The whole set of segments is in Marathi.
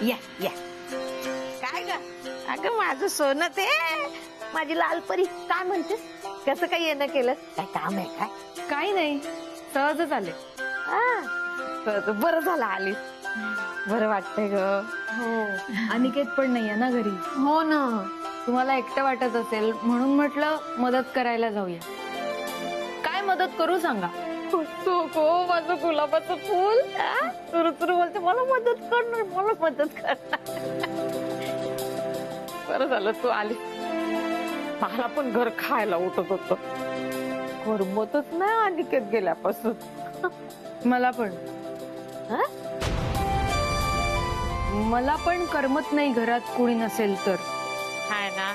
या या काय ग अगं माझं सोनं ते माझी लालपरी काय म्हणतेस कसं काय येणं केलं काय काम आहे काय काही नाही सहजच आले बरं झालं आलीस बरं वाटतंय ग हो अनिकेत पण नाहीये ना घरी हो ना तुम्हाला एकटं वाटत असेल म्हणून म्हटलं मदत करायला जाऊया काय मदत करू सांगा माझं गुलाबाचं फुल सुरू बोलते मला मदत करणार बरं झालं तू आली मला पण घर खायला उठत होत करमतच नाही अनिकेत गेल्यापासून मला पण करमत नाही घरात कोणी नसेल तर हाय ना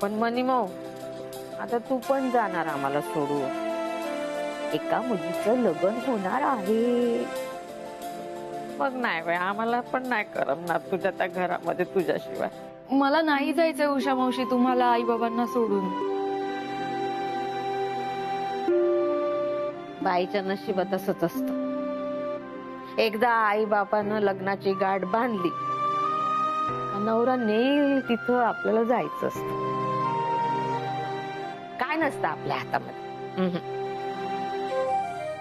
पण मनी मऊ आता तू पण जाणार आम्हाला सोडून एका मुलीचं लग्न होणार आहे मग नाही बाई आम्हाला पण नाही करमणार तुझ्या त्या घरामध्ये तुझ्याशिवाय मला नाही जायचंय उषा मावशी तुम्हाला आई बाबांना सोडून बाईच्या नशिबात असंच असतं एकदा आई बापानं लग्नाची गाठ बांधली नवरा नेईल तिथं आपल्याला जायचं असतं काय नसतं आपल्या हातामध्ये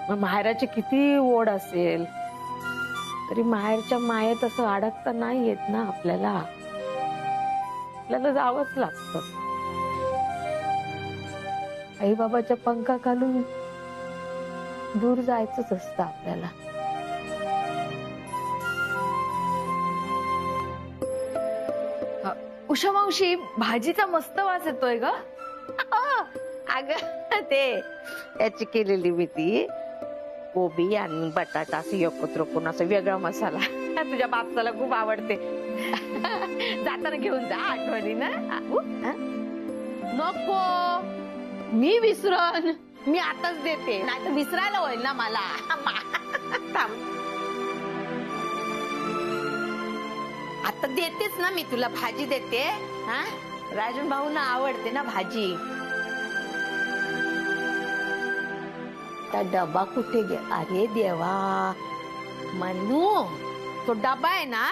मग माहेराची किती ओढ असेल तरी माहेरच्या मायेत असं अडकता नाही येत ना आपल्याला जावंच लागतं आई बाबाच्या पंखाखालून दूर जायचंच असतं आपल्याला उषा मावशी भाजीचा मस्त वास येतोय ग अग ते याची केलेली मी ती कोबी आणि बटाटा असं एकत्र करून असं वेगळा मसाला तुझ्या बापसाला खूप आवडते जाताना घेऊन जा आठवणी ना नको मी विसरन मी आताच देते नाही तर विसरायला होईल ना मला आता देतेच ना मी तुला भाजी देते हा राजन भाऊना आवडते ना भाजी त्या डबा कुठे गे अरे देवा मनू तो डबा आहे ना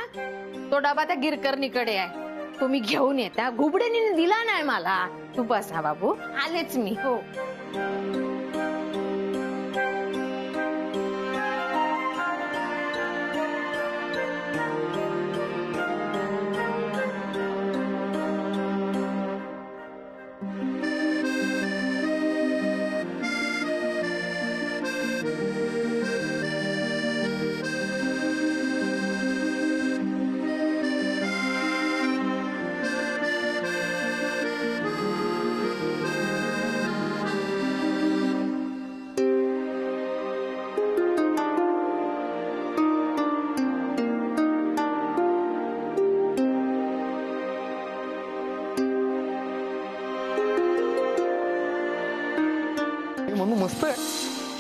तो डबा त्या गिरकर्णीकडे आहे तुम्ही घेऊन येता घुबड्याने दिला नाही मला तू बसा बाबू आलेच मी हो म्हणून मस्त आहे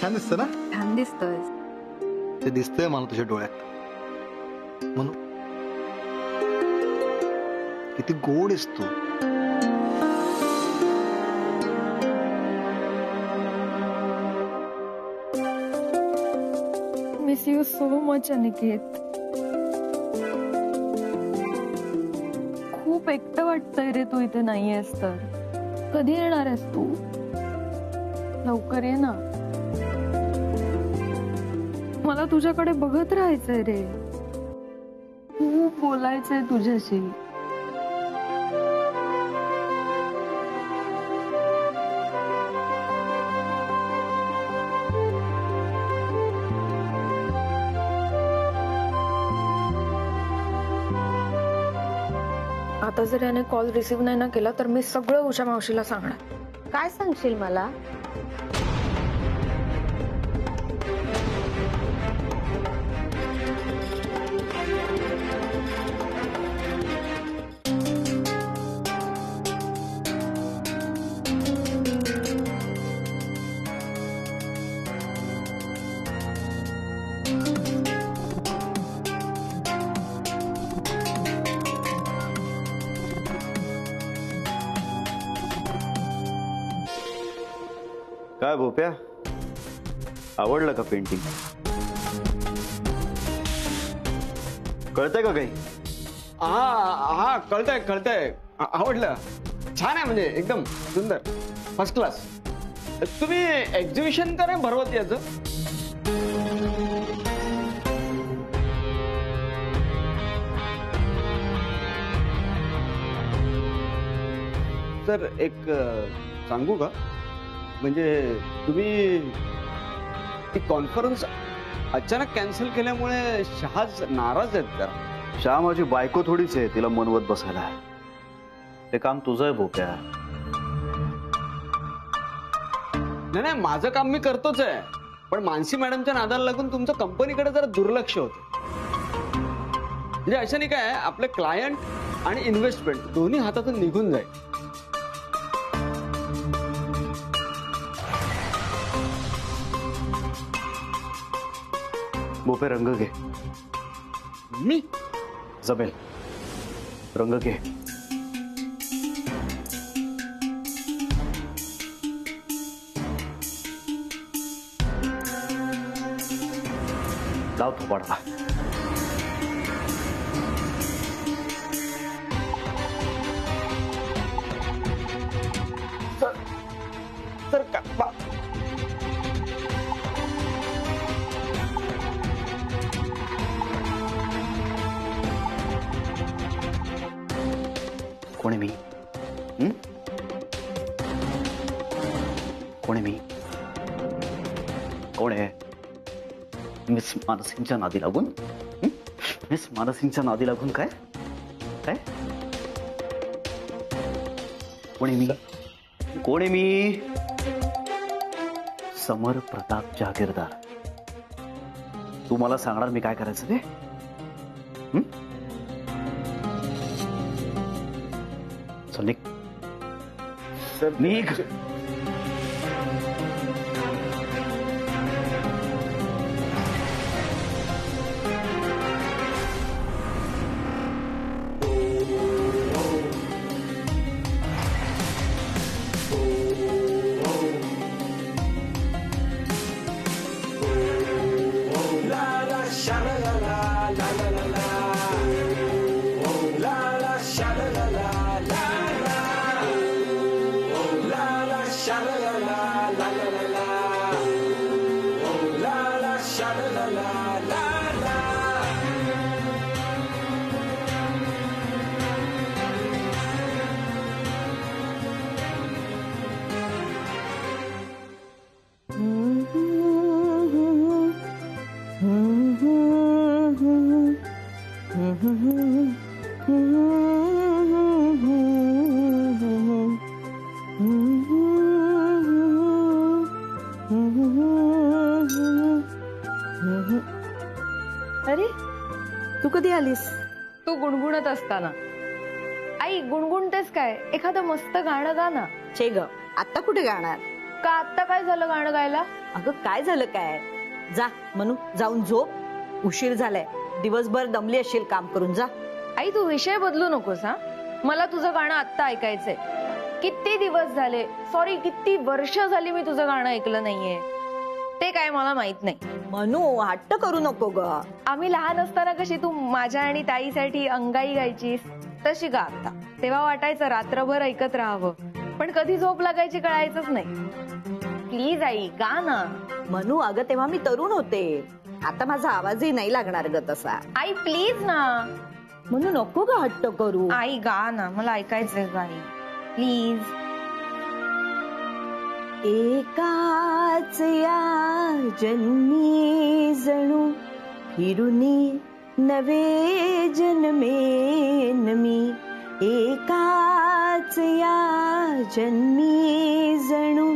छान दिसत ना छान दिसतोय ते दिसतंय मला तुझ्या डोळ्यात म्हणून किती गोड आहेस तू miss you so much Aniket खूप एकटं वाटतंय रे तू इथे नाहीयेस तर कधी येणार आहेस तू लवकर ये ना मला तुझ्याकडे बघत राहायचंय रे खूप बोलायचंय तुझ्याशी आता जर याने कॉल रिसीव्ह नाही ना केला तर मी सगळं उषा मावशीला सांगणार काय सांगशील मला काय भोप्या आवडलं का पेंटिंग कळतंय का काही? हा हा कळतंय कळतंय. आवडलं. छान आहे म्हणजे एकदम सुंदर फर्स्ट क्लास. तुम्ही एक्झिबिशन का नाही भरवत याचं? तर एक सांगू का, म्हणजे तुम्ही ती कॉन्फरन्स अचानक कॅन्सल केल्यामुळे शहाज नाराज आहेत का? श्याम माझी बायको थोडीच आहे तिला मनवत बसायला. ते काम तुझं आहे भोक्या. नाही नाही, माझं काम मी करतोच आहे, पण मानसी मॅडमच्या नादाला लागून तुमचं कंपनीकडे जरा दुर्लक्ष होतं. म्हणजे अशाने काय आपले क्लायंट आणि इन्व्हेस्टमेंट दोन्ही हातातून निघून जाईल. बोपे रंग घे. मी जमेल. रंग घे. लाव थोपाडा. तर कोण आहे मी? कोण आहे मी? कोण आहे? मिस मानसिंगच्या नादी लागून? मिस मानसिंगच्या नादी लागून काय काय? कोण आहे मी? कोण आहे मी? समर प्रताप जागीरदार. तू मला सांगणार मी काय करायचं ते? चल निघ. निघ. अरे तू कधी आलीस? तू गुणगुणत असताना. आई गुणगुणतेस काय? एखादं मस्त गाणं गा ना. छे ग, आता कुठे गाणार? का आत्ता काय झालं गाणं गायला? अगं काय झालं काय? जा म्हणू जाऊन झोप. उशीर झालाय. दिवसभर दमली असशील काम करून. जा. आई तू विषय बदलू नकोस हा. मला तुझं गाणं आत्ता ऐकायचंय. किती दिवस झाले, सॉरी किती वर्ष झाली मी तुझं गाणं ऐकलं नाहीये. ते काय मला माहित नाही. म्हणू हट्ट करू नको ग. आम्ही लहान असताना कशी तू माझ्या आणि ताईसाठी अंगाई गायचीस तशी गा आता. तेव्हा वाटायचं रात्रभर ऐकत राहावं, पण कधी झोप लागायची कळायचंच नाही. प्लीज आई गा ना. म्हणू अगं तेव्हा मी तरुण होते. आता माझा आवाजही नाही लागणार ग तसा. आई प्लीज ना. म्हणू नको ग हट्ट करू. आई गा ना, मला ऐकायचंय गाई प्लीज. एकाच या जन्मी जणू फिरुनी नवे जन्मेन मी. एकाच या जन्मी जणू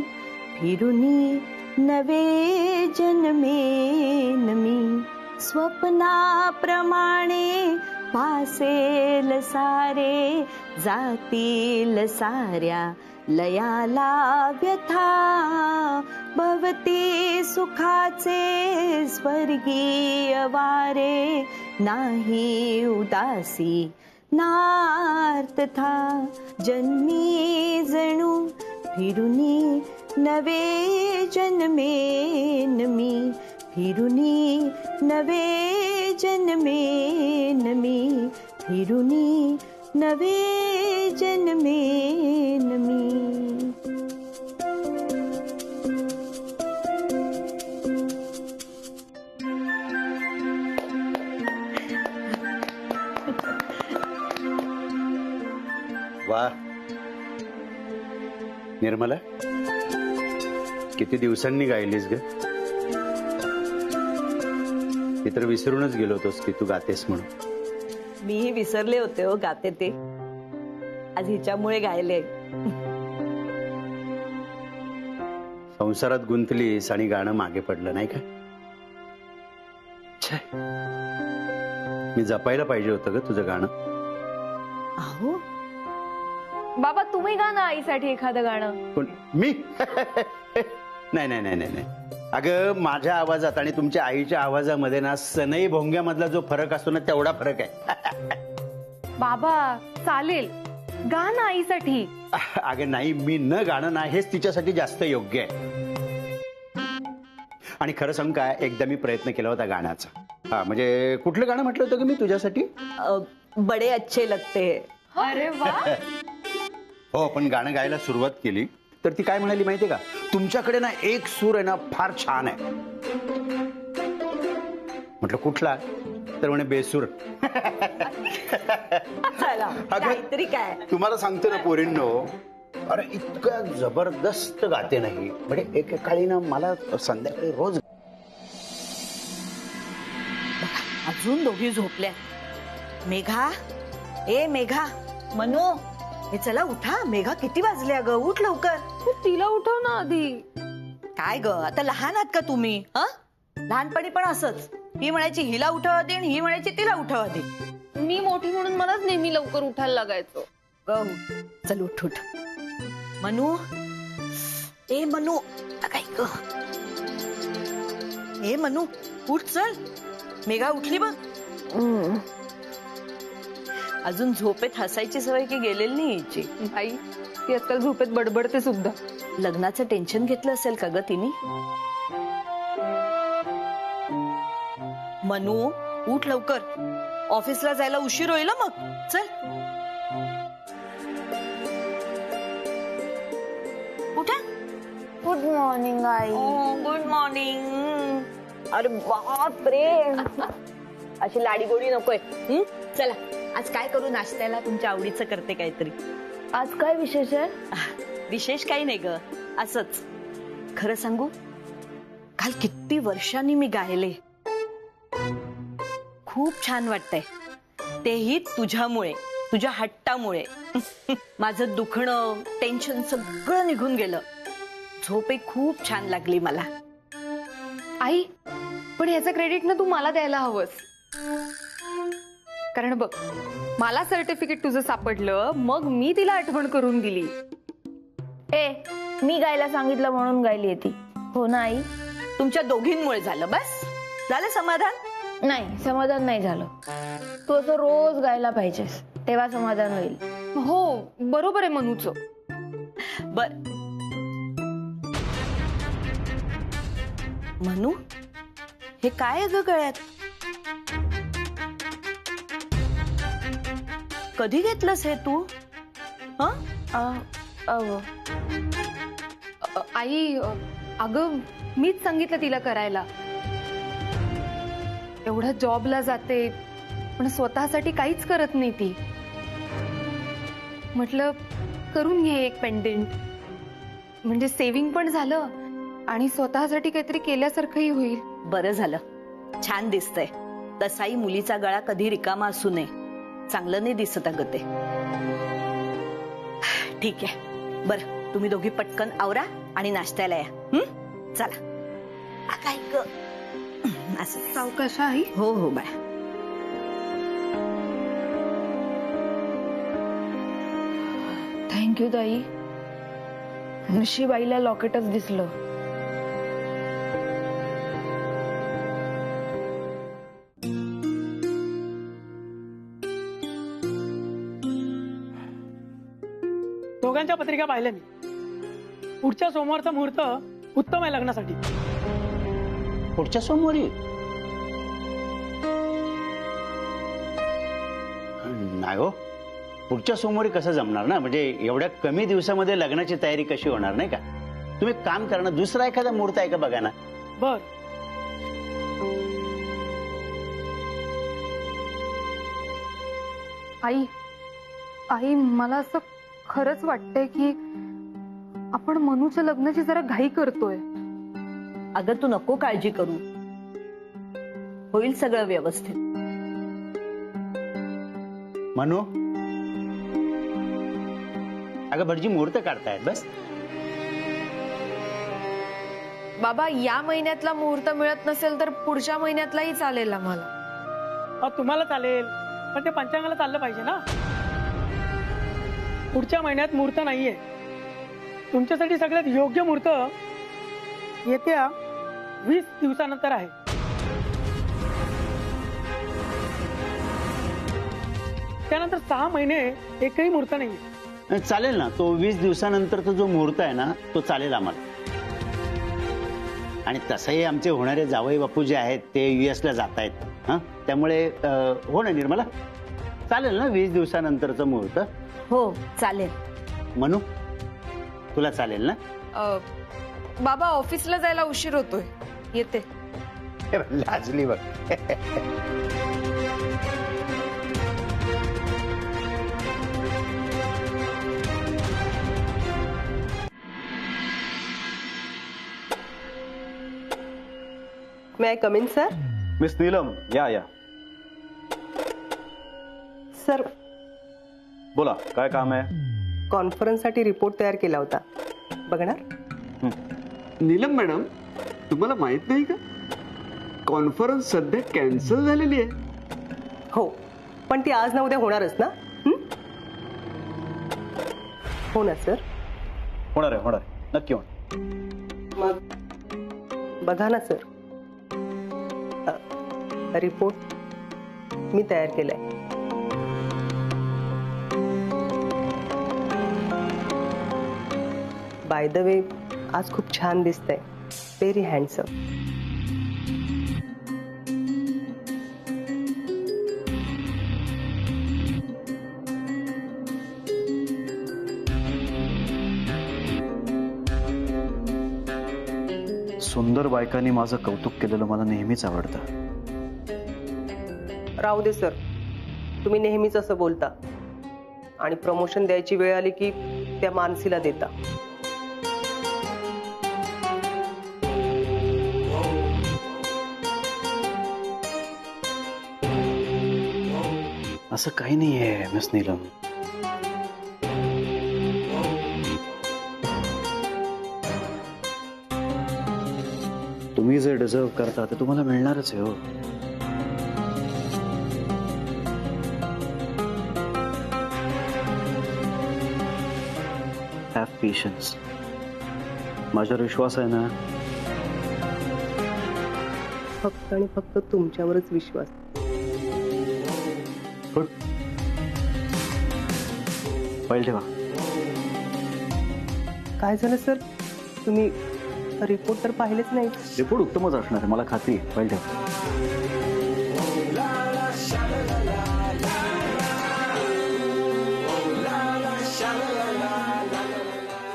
फिरुनी नवे जन्मेन मी. स्वप्नाप्रमाणे भासेल सारे, जातील साऱ्या लयाला व्यथा. भवती सुखाचे स्वर्गीय वारे, नाही उदासी नार्थथा. जन्मी जणू फिरुनी नवे जन्मेन मी. फिरुनी नवे जन्मे नमी फिरुनी नवे जन्मे नमी. वा निर्मला, किती दिवसांनी गायलीस ग. मी तर विसरूनच गेलो होतोस की तू गातेस म्हणून. मीही विसरले होते हो गाते ते. आज हिच्यामुळे गायले. संसारात गुंतलीस आणि गाणं मागे पडलं नाही का. छे, मी जपायला पाहिजे होतं ग तुझं गाणं. अहो बाबा तुम्ही गा ना आईसाठी एखादं गाणं. पण मी नाही नाही नाही नाही. अगं माझ्या आवाजात आणि तुमच्या आईच्या आवाजामध्ये ना सनई भोंग्यामधला जो फरक असतो ना तेवढा फरक आहे. बाबा चालेल, गा ना आईसाठी. अगं नाही, मी न गाणं ना हेच तिच्यासाठी जास्त योग्य आहे. आणि खरं सांगू काय, एकदा मी प्रयत्न केला होता गाण्याचा. हा म्हणजे कुठलं गाणं म्हटलं होतं की मी तुझ्यासाठी. बडे अच्छे लगते. अरे वा. हो, पण गाणं गायला सुरुवात केली तर ती काय म्हणाली माहितीये का, तुमच्याकडे ना एक सूर आहे ना फार छान आहे. म्हटलं कुठला, तर म्हणे बेसूर. चला, काहीतरी काय. तुम्हाला सांगतो ना पोरींनो, अरे इतकं जबरदस्त गाते नाही म्हणजे एकेकाळी ना मला संध्याकाळी रोज. अजून दोघी झोपल्या. मेघा, ए मेघा, मनू, हे चला उठा. मेघा किती वाजले अगं, उठ लवकर. तिला उठव ना आधी. काय ग, आता लहान आहात का तुम्ही? लहानपणी पण असंच, ही म्हणायची हिला उठव आधी आणि ही म्हणायची तिला उठव आधी. मी मोठी म्हणून मलाच नेहमी लवकर उठायला लागायचं. चल उठ उठ. मनू, ए मनू, काय ग, ए मनू उठ चल. मेघा उठली बघ. अजून झोपेत हसायची सवय की गेलेली नाही हिची. आई ती आजकाल झोपेत बडबडते सुद्धा. लग्नाचं टेन्शन घेतलं असेल का ग तिने. मनू उठ लवकर, ऑफिसला जायला उशीर होईल मग. चल उठा. Good morning I. Good morning. अरे बाप रे, अशी लाडी गोडी नकोय. चला आज काय करू नाश्त्याला, तुमच्या आवडीचं करते काहीतरी. आज काय विशेष आहे? विशेष काही नाही ग, असंच. खरं सांगू, काल किती वर्षांनी मी गायले. खूप छान वाटतंय, तेही तुझ्यामुळे, तुझ्या हट्टामुळे. माझं दुखणं, टेन्शन सगळं निघून गेलं. झोपही खूप छान लागली मला. आई पण याचं क्रेडिट ना तू मला द्यायला हवंस. कारण बघ, मला सर्टिफिकेट तुझं सापडलं, मग मी तिला आठवण करून दिली. मी गायला सांगितलं म्हणून गायली ती. हो ना आई. तुमच्या दोघींमुळे झालं. बस झालं समाधान. नाही, समाधान नाही झालं. तू असं रोज गायला पाहिजेस, तेव्हा समाधान होईल. हो बरोबर आहे मनूचं. बर मनू, हे काय आहे ग गळ्यात? कधी घेतलंस हे तू? आई अगं मीच सांगितलं तिला करायला. एवढं जॉबला जाते पण स्वतःसाठी काहीच करत नाही ती. म्हटलं करून घे एक पेंडेंट, म्हणजे सेव्हिंग पण झालं आणि स्वतःसाठी काहीतरी केल्यासारखंही होईल. बरं झालं, छान दिसतंय. तसाही मुलीचा गळा कधी रिकामा असू नये, चांगलं नाही दिसत अगं ते. ठीक आहे, बरं तुम्ही दोघी पटकन आवरा आणि नाश्त्याला या. चला. काय ग, असं सावकाश आई. हो हो बाय. थँक्यू ताई. नशीबाईला लॉकेटच दिसलं. दोघांच्या पत्रिका पाहिल्या मी. पुढच्या सोमवारचा मुहूर्त उत्तम आहे लग्नासाठी. पुढच्या सोमवारी? नाही हो, पुढच्या सोमवारी कसं जमणार ना, म्हणजे एवढ्या कमी दिवसामध्ये लग्नाची तयारी कशी होणार, नाही का? तुम्ही काम करा ना, दुसरा एखादा मुहूर्त आहे का बघा ना. बर. आई मला असं खरंच वाटतंय की आपण मनूच्या लग्नाची जरा घाई करतोय. अगं तू नको काळजी करू, होईल सगळं व्यवस्थित. म्हणू अगं भटजी मुहूर्त काढतायत बस. बाबा या महिन्यातला मुहूर्त मिळत नसेल तर पुढच्या महिन्यातलाही चालेल आम्हाला. तुम्हाला चालेल, पण ते पंचांगाला चाललं पाहिजे ना. पुढच्या महिन्यात मुहूर्त नाहीये. तुमच्यासाठी सगळ्यात योग्य मुहूर्त येत्या 20 दिवसानंतर आहे. त्यानंतर 6 महिने एकही मुहूर्त नाहीये. चालेल ना, तो 20 दिवसानंतरचा जो मुहूर्त आहे ना तो चालेल आम्हाला. आणि तसंही आमचे होणारे जावई बापू जे आहेत ते US ला जात आहेत. हा, त्यामुळे हो ना निर्मला, चालेल ना 20 दिवसानंतरचं मुहूर्त? हो चालेल. म्हणू तुला चालेल ना? बाबा ऑफिसला जायला उशीर होतोय, येते. लाजली बघ. May I come in, sir? Miss Neelam, या सर, बोला, काय काम आहे? कॉन्फरन्ससाठी रिपोर्ट तयार केला होता, बघणार? नीलम मॅडम, तुम्हाला माहित नाही का, कॉन्फरन्स सध्या कॅन्सल झालेली आहे. हो, पण ती आज ना उद्या होणारच ना? हो ना सर? होणार आहे, नक्की होणार. मग बघा ना सर, रिपोर्ट मी तयार केलाय. बाय द वे, आज खूप छान दिसतंय, व्हेरी हँडसम. सुंदर बायकांनी माझं कौतुक केलेलं मला नेहमीच आवडतं. राहू दे सर, तुम्ही नेहमीच असं बोलता आणि प्रमोशन द्यायची वेळ आली की त्या मानसीला देता. असं काही नाहीये मिस नीलम. तुम्ही जे डिझर्व करता ते तुम्हाला मिळणारच आहे हो. Have patience. माझ्यावर विश्वास आहे ना? फक्त आणि फक्त तुमच्यावरच विश्वास. गुड. फाईल ठेवा. काय झालं सर, तुम्ही रिपोर्ट तर पाहिलेच नाही. रिपोर्ट उत्तमच असणार आहे, मला खात्री आहे. फाईल ठेवा.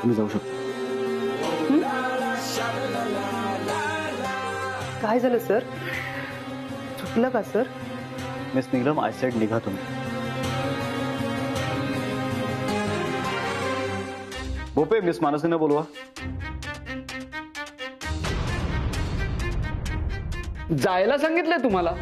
तुम्ही जाऊ शकता. काय झालं सर, चुकलं का sir? Miss Neelam, I said निघा तुम्ही. बोपे, मिस मानसीने बोलवा. जायला सांगितलंय तुम्हाला.